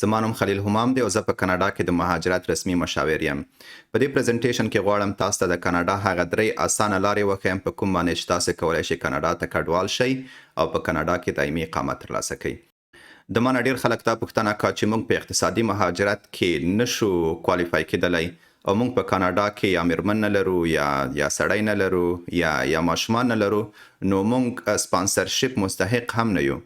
زما نوم خلیل همام دی او زه په کاناډا کې د مهاجرت رسمي مشاور یم. په دې پریزنټیشن کې غواړم تاسو ته د کاناډا هغه درې اسانه لارې وښیم په کوم باندې چې تاسو کولی شئ کاناډا ته کډوال شئ او په کاناډا کې دایمي اقامت ترلاسه کړئ. د ما نه ډېر خلک دا پوښتنه کوي چې موږ په اقتصادي مهاجرت کې نشو کوالیفای کېدلی او موږ په کاناډا کې یا میرمن نه لرو یا سړی نه لرو یا ماشومان نه لرو نو موږ سپانسرشپ مستحق هم نه یو.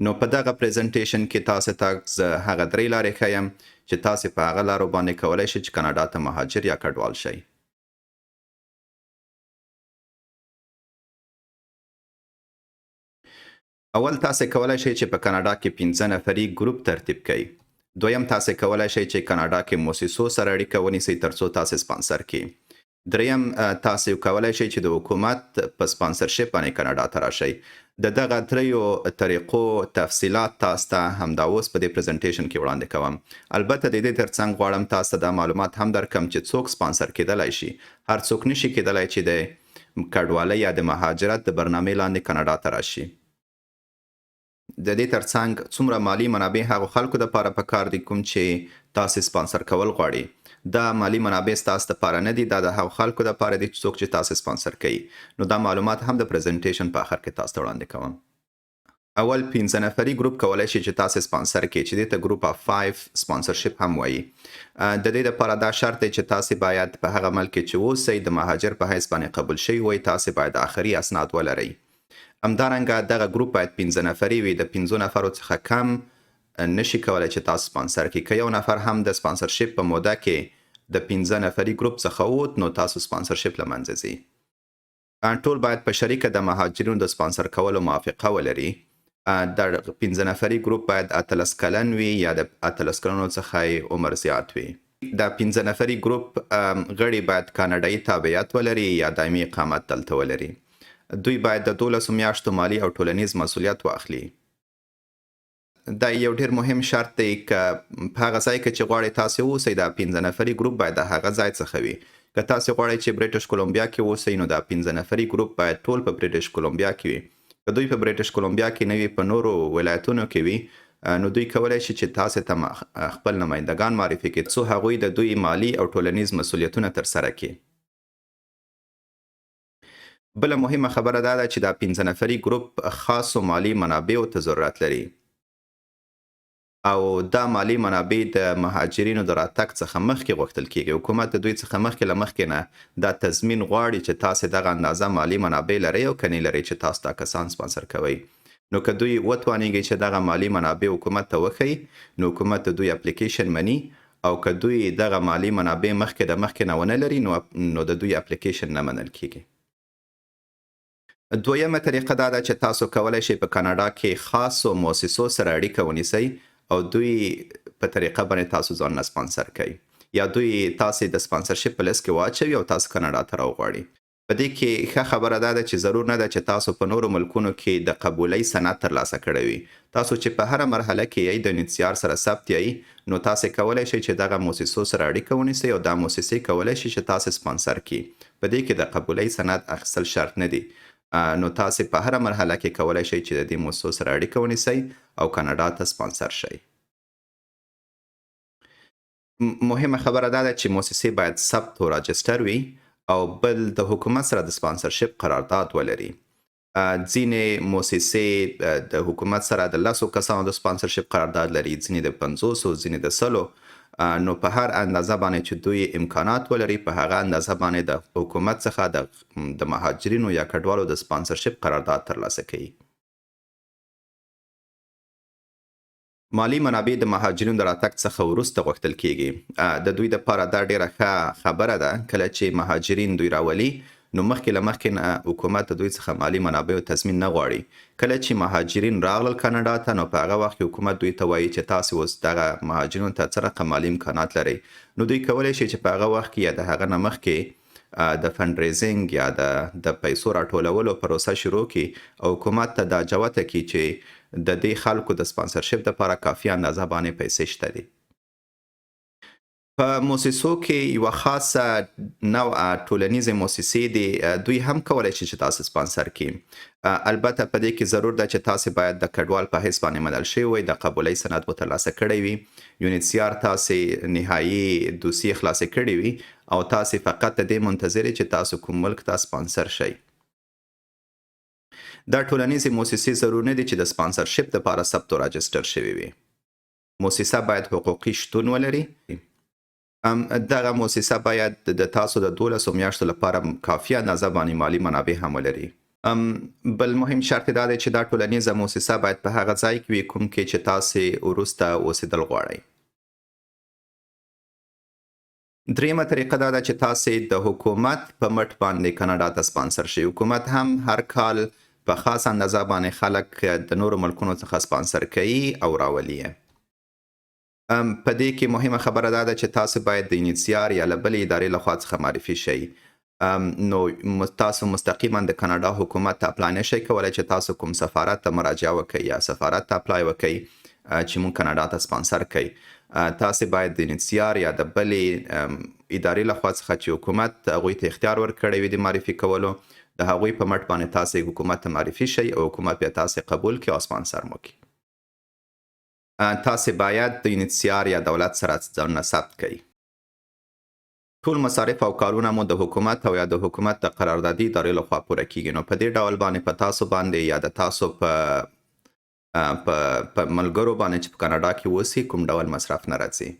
نو په دغه پریزنټیشن کې تاسو ته زه هغه درې لارې ښیم چې تاسو په هغه لارو باندې کولی شئ چې کاناډا ته مهاجر یا کډوال شئ. اول تاسو کولی شئ چې په کاناډا کې 15 نفري ګروپ ترتیب کړئ. دویم تاسو کولی شئ چې کاناډا کې موسسو سره اړیکه ونیسئ ترڅو تاسو سپانسر کړي. دریم تاسو کولی شئ چې د حکومت په سپانسرشپ باندې کاناډا ته راشئ. د دغه دریو طریقو تفصیلات تاسو ته همدا اوس په دې پریزنټیشن کې وړاندې کوم. البته د دې ترڅنګ غواړم تاسو ته دا معلومات هم درکم چې څوک سپانسر کېدلی شي. هر څوک نشي کېدلی چې د کډوالۍ یا د مهاجرت د برنامې لاندې کاناډا ته راشي. د دې ترڅنګ څومره مالی منابع هغو خلکو دپاره پکار دي کوم چې تاسو سپانسر کول غواړي. دا مالی منابع ستاسو دپاره نه دي، دا د هغو خلکو دپاره دي چې څوک چې تاسو سپانسر کوي. نو دا معلومات هم د پریزنټیشن په آخر کې تاسو ته وړاندې کوم. اول 15 نفري ګروپ کولی شي چې تاسو سپانسر کړئ چې دې ته ګروپ اف 5 سپانسرشپ هم وایي. د دې دپاره دا شرط دی چې تاسو باید په هغه ملک کې چې اوسئ د مهاجر په حیث باندې قبول شوي وئ، تاسو باید آخري اسناد ولرئ. همدارنګه دغه ګروپ باید 15 نفري وي. د 15 نفرو څخه کم نشي کولی چې تاسو سپانسر کړئ. که یو نفر هم د سپانسرشپ په موده کې د 15 نفري ګروپ څخه ووت نو تاسو سپانسرشپ له منځه ځي. ټول باید په شریکه د مهاجرینو د سپانسر کولو موافقه ولري. د 15 نفري ګروپ باید 18 کلن وي یا د 18 کلنو څخه عمر زیات وي. د 15 نفري ګروپ غړي باید کاناډایي تابعیت ولري یا دایمي اقامت دلته ولري. دوی باید د 12 میاشتو مالی او ټولنیز مسؤلیت واخلي. دا یو ډېر مهم شرط دی که په هغه ځای کې چې غواړئ تاسو اوسئ د 15 نفري ګروپ باید د هغه ځای څخه وي. که تاسو غواړئ چې بریټیش کولمبیا کې اوسئ نو د 15 نفري ګروپ باید ټول په بریټیش کولمبیا کې وي. که دوی په بریټیش کولمبیا کې نه وي، په نورو ولایتونو کې وي، نو دوی کولی شي چې تاسو ته خپل نمایندګان معرفي کړي څو هغوی د دوی مالی او ټولنیز مسؤلیتونه ترسره کړي. بله مهمه خبره دا ده چې دا 15 نفري ګروپ خاصو مالی منابعو ته ضرورت لري او دا مالی منابع د مهاجرینو د راتګ څخه مخکې غوښتل کیږي. حکومت د دوی څخه مخکې له مخکې نه دا تضمین غواړي چې تاسو دغه اندازه مالی منابع لرئ او که نه لرئ چې تاسو دا کسان سپانسر کوئ. نو که دوی وتوانیږي چې دغه مالی منابع حکومت ته وښیي نو حکومت د دوی اپلیکیشن مني، او که دوی دغه مالی منابع مخکې نه ونه لري نو د دوی اپلیکیشن نه منل کیږي. دویمه طریقه دا ده چې تاسو کولی شئ په کاناډا کې خاصو مؤسسو سره اړیکه ونیسئ او دوی په طریقه باندې تاسو ځان نه سپانسر کوي یا دوی تاسو د سپانسرشپ په لیست کې واچوي او تاسو کاناډا ته راوغواړي. په دې کې ښه خبره دا ده چې ضرور نه ده چې تاسو په نورو ملکونو کې د قبولۍ سند ترلاسه کړی وي. تاسو چې په هره مرحله کې یې د انتظار سره ثبت یې نو تاسو کولی شئ چې دغه مؤسسو سره اړیکه ونیسئ او دا مؤسسې کولی شي چې تاسو سپانسر کړي. په دې کې د قبولۍ سند اخیستل شرط نه دي. نو تاسو په هره مرحله کې کولی شئ چې د دې مؤسسو سره اړیکه ونیسئ او کاناډا ته سپانسر شئ. مهمه خبره دا ده چې مؤسسې باید ثبت او راجستر وي او بل د حکومت سره د سپانسرشپ قرارداد ولري. ځینې مؤسسې د حکومت سره د 10 کسانو د سپانسرشپ قرارداد لري، ځینې د 50، ځینې د 100. نو په هر اندازه باندې چې دوی امکانات ولري په هغه اندازه باندې د حکومت څخه د مهاجرینو یا کډوالو د سپانسرشپ قرارداد ترلاسه کوي. مالی منابع د مهاجرینو د راتګ څخه وروسته غوښتل کیږي. د دوی دپاره دا ډیره ښه خبره ده. کله چې مهاجرین دوی راولي نو مخکې له مخکې نه حکومت د دوی څخه مالی منابعو تضمین نه غواړي. کله چې مهاجرین راغلل کاناډا ته نو په هغه وخت کې حکومت دوی ته وایي چې تاسو اوس دغه مهاجرینو ته څه رقم مالي امکانات لرئ. نو دوی کولی شي چې په هغه وخت کې یا د هغه نه مخکې د فنډ ریزینګ یا د پیسو راټولولو پروسه شروع کړي او حکومت ته دا جوته کړي چې د دې خلکو د سپانسرشپ دپاره کافي اندازه باندې پیسې شته دي. په موسسو کې یو خاصه نوع ټولنیزې موسسې دي، دوی هم کولای شي چې تاسو سپانسر کړي. البته په دې کې ضرور ده چې تاسو باید د کډوال په حیث باندې منل شوي وي، د قبولۍ سند مو ترلاسه کړی وي، یونیسیار تاسې نهایي دوسیې خلاصې کړې وي او تاسې فقط د دې منتظر چې تاسو کوم ملک ته سپانسر شئ. دا ټولنیزې موسسې ضرور نه دي چې د سپانسرشپ دپاره ثبت او راجسټر شوي وي. موسسه باید حقوقي شتون ولري. دغه موسسه باید د تاسو د 12 میاشتو لپاره کافي اندازه باندې مالی منابع هم ولري. بل مهم شرط دا دی چې دا ټولنیزه موسسه باید په هغه ځای کې وي کوم کې چې تاسې وروسته اوسېدل غواړئ. دریمه طریقه دا ده چې تاسې د حکومت په مټ باندې کاناډا ته سپانسر شئ. حکومت هم هر کال په خاص اندازه باندې خلک د نورو ملکونو څخه سپانسر کوي او راولي یې. په دې کې مهمه خبره دا ده چې تاسو باید د یونیسیار یا له بلې ادارې لخوا څخه معرفي شئ. نو تاسو مستقیما د کاناډا حکومت ته اپلای نشئ کولی چې تاسو کوم سفارت ته مراجعه وکئ یا سفارت ته اپلای وکئ چې مونږ کاناډا ته سپانسر کئ. تاسو باید د یونیسیار یا د بلې ادارې لخوا څخه چې حکومت هغوی ته اختیار ورکړی وي د معرفي کولو، د هغوی په مټ باندې تاسو حکومت ته معرفي شئ او حکومت بیا تاسو قبول کړي او سپانسر مو کړي. تاسې باید د یونیسیار یا دولت سره ځانونه ثبت کړئ. ټول مصارف او کارونه مو د حکومت او یا د حکومت د قراردادي ادارې لخوا پوره کیږي. نو په دې ډول باندې په تاسو باندې یا د تاسو په ملګرو باندې چې په کاناډا کې اوسي کوم ډول مصرف نه راځي،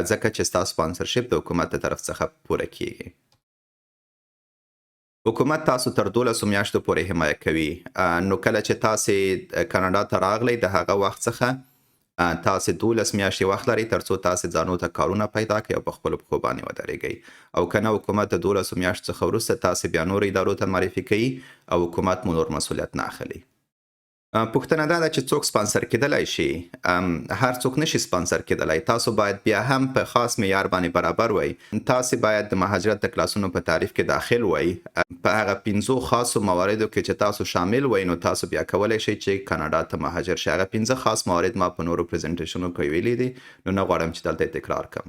ځکه چې ستاسو سپانسرشپ د حکومت د طرف څخه پوره کیږي. حکومت تاسو تر 12 میاشتو پورې حمایه کوي. نو کله چې تاسې کاناډا ته راغلی د هغه وخت څخه تاسو 12 میاشتې وخت لرئ تر څو تاسو ځانو ته کارونه پیدا کړئ او په خپلو پښو باندې ودرېږئ. او کنه حکومت د 12 میاشتو څخه وروسته تاسو بیا نورو ادارو ته معرفي کوي او حکومت مو نور مسؤلیت نه اخلي. پوښتنه دا ده چې څوک سپانسر کېدلی شي. هر څوک نشي سپانسر کېدلی. تاسو باید بیا هم په خاص معیار باندې برابر وئ. تاسو باید د مهاجرت د کلاسونو په تعریف کې داخل وئ. په هغه 5 خاصو مواردو کې چې تاسو شامل وئ نو تاسو بیا کولی شئ چې کاناډا ته مهاجر شئ. هغه 5 خاص موارد ما په نورو پریزنټیشنونو کې ویلي دي، نو نه غواړم چې دلته تکرار کړم.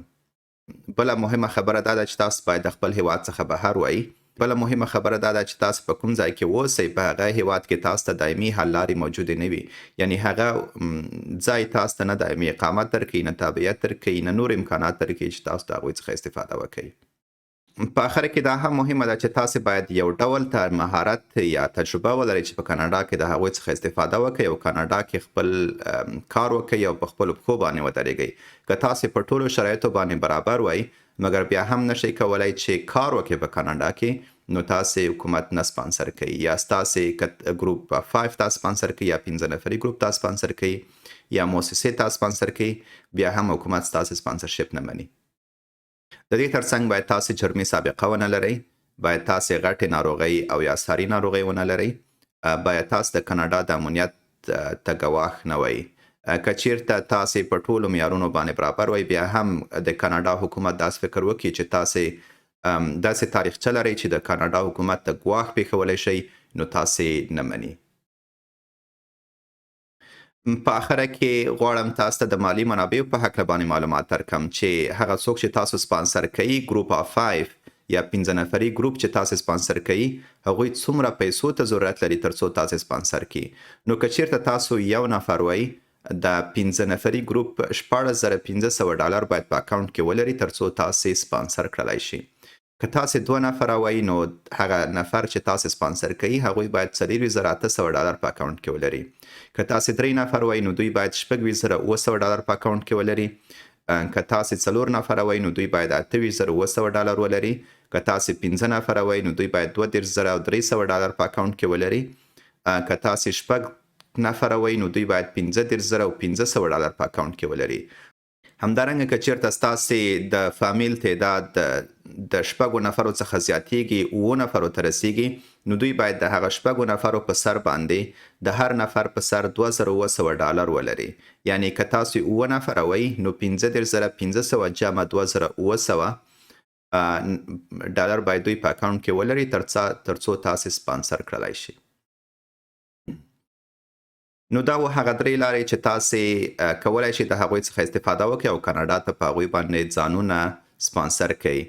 بله مهمه خبره دا ده چې تاسو باید د خپل هیواد څخه بهر وئ. بله مهمه خبره دا ده چې تاسو په کوم ځای کې اوسئ په هغه هیواد کې تاسو ته دایمي حل لارې موجودې نه وي. یعنی هغه ځای تاسو ته نه دایمي اقامت درکوي، نه تابعیت درکوي، نه نور امکانات درکوي چې تاسو د هغوی څخه استفاده وکړئ. په آخر کې دا هم مهمه ده چې تاسو باید یو ډول مهارت یا تجربه ولرئ چې په کاناډا کې د هغوی څخه استفاده وکړئ او کاناډا کې خپل کار وکړئ او په خپلو پښو باندې ودرېږئ. که تاسو په ټولو شرایطو باندې برابر وئ مګر بیا هم نشئ کولی چې کار وکړئ په کاناډا کې، نو تاسو حکومت نه سپانسر کوي. یا تاسو ګروپ 5 تا سپانسر کوي یا 15 نفري ګروپ تا سپانسر کوي یا موسسې تا سپانسر کوي، بیا هم حکومت تاسو سپانسرشپ نه مني. د دې ترڅنګ باید تاسو جرمي سابقه ونه لرئ، باید تاسو غټې ناروغۍ او یا ساري ناروغۍ ونه لرئ، باید تاسو د کاناډا د امنیت ته ګواښ نه وئ. که چیرته تاسو په ټولو معیارونو باندې برابر وئ بیا هم د کاناډا حکومت داسې فکر وکړي چې تاسو داسې تاریخچه لرئ چې د کاناډا حکومت ته ګواښ پېښولی شئ، نو تاسو نه مني. په آخره کې غواړم تاسو ته د مالی منابعو په هکله باندې معلومات درکړم چې هغه څوک چې تاسو سپانسر کوي ګروپ اف 5 یا 15 نفري ګروپ چې تاسو سپانسر کوي هغوی څومره پیسو ته ضرورت لري تر څو تاسو سپانسر کړي. نو که چیرته تاسو یو نفر وئ د 15 نفري ګروپ $14,500 باید په اکاونټ کې ولري تر څو تاسو سپانسر کړلی شي. که تاسو 2 نفره وئ نو هغه نفر چې تاسو سپانسر کوي هغوی باید $4,800 په اکاونټ کې ولري. که تاسو 3 نفر وئ نو دوی باید $6,900 په اکاونټ کې ولري. که تاسو 4 نفره وئ نو دوی باید $8,900 ولري. که تاسو 15 نفره وئ نو دوی باید $32,300 په اکاونټ کې ولري. که تاسو 6 نفره وئ نو دوی باید $15,500 په اکاونټ کې ولري. همدارنګه که چیرته ستاسو د فامیل تعداد د 6 نفرو څخه زیاتیږي 9 نفرو ته رسیږي نو دوی باید د هغه 6 نفرو په سر باندې د هر نفر په سر $2,900 ولري. یعنی که تاسو 9 نفره وئ نو $15,500 جمع $2,900 باید دوی په اکاونټ کې ولري تر څو تاسو سپانسر کړلی شي. نو دا و هغه 3 لارې چې تاسو کولی شئ د هغوی څخه استفاده وکړئ او کاناډا ته په هغوی باندې ځانونه سپانسر کوي.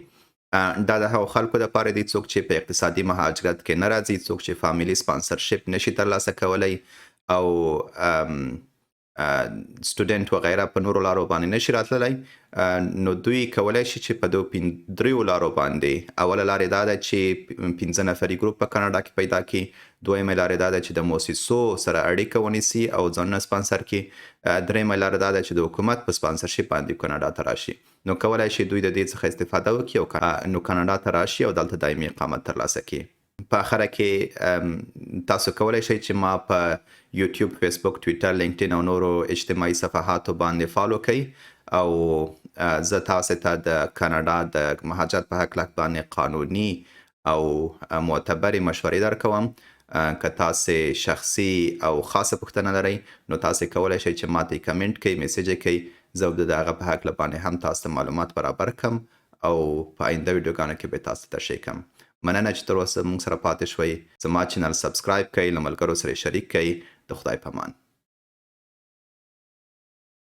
دا د هغو خلکو دپاره دي څوک چې په اقتصادي مهاجرت کې نه راځي، څوک چې فامیلي سپانسرشپ نشي ترلاسه کولی او سټوډنټ وغیره په نورو لارو باندې نشي راتللی، نو دوی کولی شي چې په دو دریو لارو باندې اوله لارې دا ده چې 15 نفري ګروپ په کاناډا کې پیدا کړي، دویمه لارې دا ده چې د موسسو سره اړیکه ونیسي او ځانونه سپانسر کړي، دریمه لاره دا ده چې د حکومت په سپانسرشپ باندې کاناډا ته راشي. نو کولی شي دوی د دې څخه استفاده وکړي او نو کاناډا ته راشي او دلته دایمي اقامت ترلاسه کړي. په اخره کې تاسو کولی شئ چې ما په یوټیوب، فیسبوک، ټویټر، لینکډین او نورو اجتماعي صفحاتو باندې فالو کړئ او زه تاسو ته د کاناډا د مهاجرت په هکله باندې قانوني او معتبرې مشورې درکوم. که تاسو شخصي او خاصه پوښتنه لرئ نو تاسو کولی شئ چې ماته کمنټ کړئ، میسیج کړئ، زه د هغه په هکله باندې هم تاسو ته معلومات برابر کړم او په آینده ویډیوګانو کې به تاسو ته تشریح کړم. مننه چې تر اوسه موږ سره پاتې شوئ. زما چینل سبسکرایب کړئ، له ملګرو سره شریک کړئ. د خدای په امان.